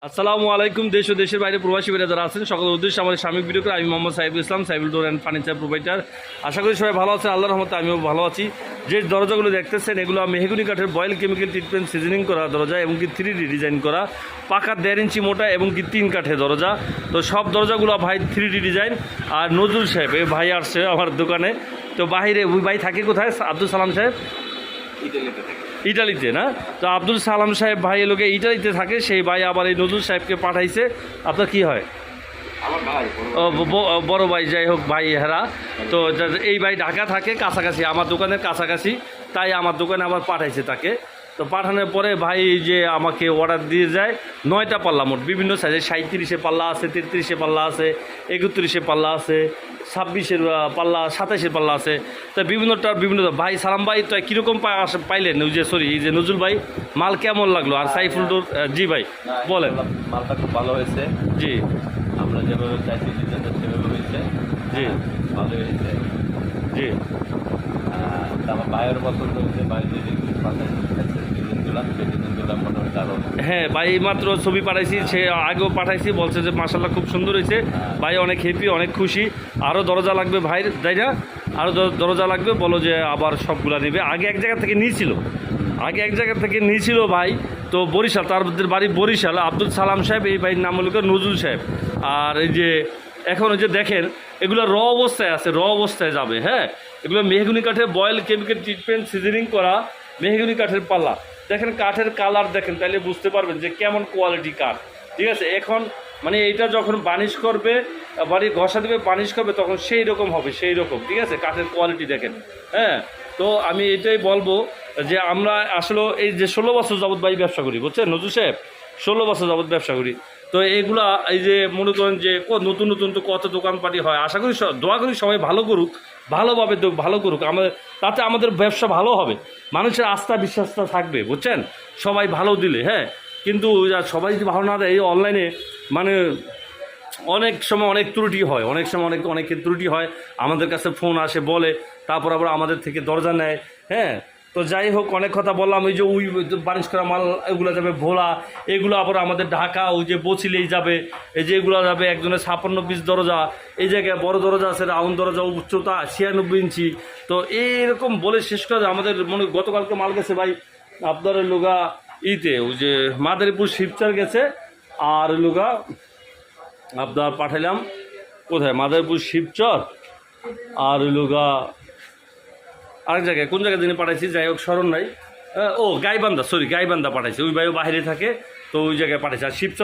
আসসালামু আলাইকুম। দেশ ও দেশের বাইরে প্রবাসী ভাইরা যারা আছেন সকলের উদ্দেশ্যে আমাদের সাময়িক ভিডিও করে আমি Mohammad Saiful Islam, Saiful door and furniture provider. আশা করি সবাই ভালো আছেন, আল্লাহর রহমতে আমিও ভালো আছি। যে দরজাগুলো দেখতেছেন এগুলো মেহগুনি কাঠের বয়েল কেমিক্যাল ট্রিটমেন্ট সিজনিং করা দরজা এবং কি 3D ডিজাইন করা, পাকা 1.5 ইঞ্চি মোটা এবং কি 3 কাঠের দরজা। তো সব দরজাগুলো ভাই 3D ডিজাইন। আর নজরুল সাহেব এই ভাই আসছে আমার দোকানে। তো বাহিরে ওই ভাই থাকে কোথায়? আব্দুল সালাম সাহেব ইটালিতে না? তো আব্দুল সালাম সাহেব ভাই লোকে ইটালিতে থাকে, সেই ভাই আবার এই নজরুল সাহেবকে পাঠাইছে। আপনার কি হয়? বড় ভাই, যাই হোক ভাই হেরা। তো এই ভাই ঢাকা থাকে কাছাকাছি, আমার দোকানের কাছাকাছি, তাই আমার দোকানে আবার পাঠাইছে তাকে। তো পাঠানোর পরে ভাই যে আমাকে অর্ডার দিয়ে যায় 9টা পাল্লা মোট বিভিন্ন সাইজে, 37-এ পাল্লা আছে, 33-এ পাল্লা আছে, 31-এ পাল্লা আছে, 26-এর পাল্লা, 27-এর পাল্লা আছে। তো বিভিন্ন ভাই সালাম ভাই তো কীরকম পাইলেন? ওই যে সরি এই যে নজরুল ভাই মাল কেমন লাগলো? আর সাইফুল ডোর জি ভাই বলেন। মালটা খুব ভালো হয়েছে। জি আমরা যেভাবে চাইছি ডিজাইনটা সেভাবে হয়েছে। জি ভালো হয়েছে। জি আমার ভাইয়ের পছন্দ হয়েছে। ভাই যে ডিজাইনগুলো সেই ডিজাইনগুলো মোটামুটি আরও। হ্যাঁ ভাই মাত্র ছবি পাঠাইছি, সে আগেও পাঠাইছি, বলছে যে মাশাআল্লাহ খুব সুন্দর হয়েছে। ভাই অনেক হ্যাপি, অনেক খুশি। আরও দরজা লাগবে ভাই, তাই না? আরও দরজা লাগবে, বলো যে আবার সবগুলা নেবে। আগে এক জায়গা থেকে নিয়েছিল ভাই। তো বরিশাল, তার বাড়ি বরিশাল। আব্দুল সালাম সাহেব, এই ভাইয়ের নাম হলো নজরুল সাহেব। আর এই যে এখন ওই যে দেখেন এগুলো র অবস্থায় যাবে। হ্যাঁ, এগুলো মেহগুনি কাঠের বয়েল কেমিক্যাল ট্রিটমেন্ট সিজনিং করা মেহগুনি কাঠের পাল্লা। দেখেন কাঠের কালার দেখেন, তাইলে বুঝতে পারবেন যে কেমন কোয়ালিটি কাঠ। ঠিক আছে, এখন মানে এইটা যখন বার্নিশ করবে, বাড়ি ঘষা দেবে, বার্নিশ করবে, তখন সেই রকম হবে, সেই রকম। ঠিক আছে, কাঠের কোয়ালিটি দেখেন। হ্যাঁ, তো আমি এটাই বলবো যে আমরা আসলে এই যে 16 বছর যাবত ভাই ব্যবসা করি, বুঝছেন নজরুল সাহেব, 16 বছর যাবত ব্যবসা করি। তো এইগুলা এই যে মনে করেন যে নতুন নতুন তো কত দোকানপাটি হয়, আশা করি দোয়া করি সবাই ভালো করুক, ভালোভাবে ভালো করুক, আমাদের তাতে আমাদের ব্যবসা ভালো হবে, মানুষের আস্থা বিশ্বাসটা থাকবে, বুঝছেন, সবাই ভালো দিলে। হ্যাঁ, কিন্তু সবাই যদি ভালো না দেয়, এই অনলাইনে মানে অনেক সময় অনেক ত্রুটি হয়, অনেকের ত্রুটি হয়। আমাদের কাছে ফোন আসে, বলে, তারপর আবার আমাদের থেকে দরজা নেয়। হ্যাঁ, তো যাই হোক অনেক কথা বললাম। ওই যে ওই বারিশ করা মাল এগুলো যাবে ভোলা, এগুলো আবার আমাদের ঢাকা ওই যে বছিলেই যাবে। এই যে এগুলো যাবে একজনের 56 পিস দরজা, এই জায়গায় বড় দরজা আছে, রাউন্ড দরজা, উচ্চতা 96 ইঞ্চি। তো এইরকম বলে শেষ করে আমাদের গতকালকে মাল গেছে ভাই আপনার লোগা ওই যে মাদারীপুর শিবচর গেছে। আর লোগা আপনার পাঠাইলাম কোথায়, মাদারীপুর শিবচর, আর লোগা আরেক জায়গায়, কোন জায়গায় দিনে পাঠাইছি, যাই হোক স্মরণ নাই। ও গাইবান্ধা পাঠাইছি, ওই ভাইও বাইরে থাকে, তো ওই জায়গায় পাঠাইছি। আর শিবচর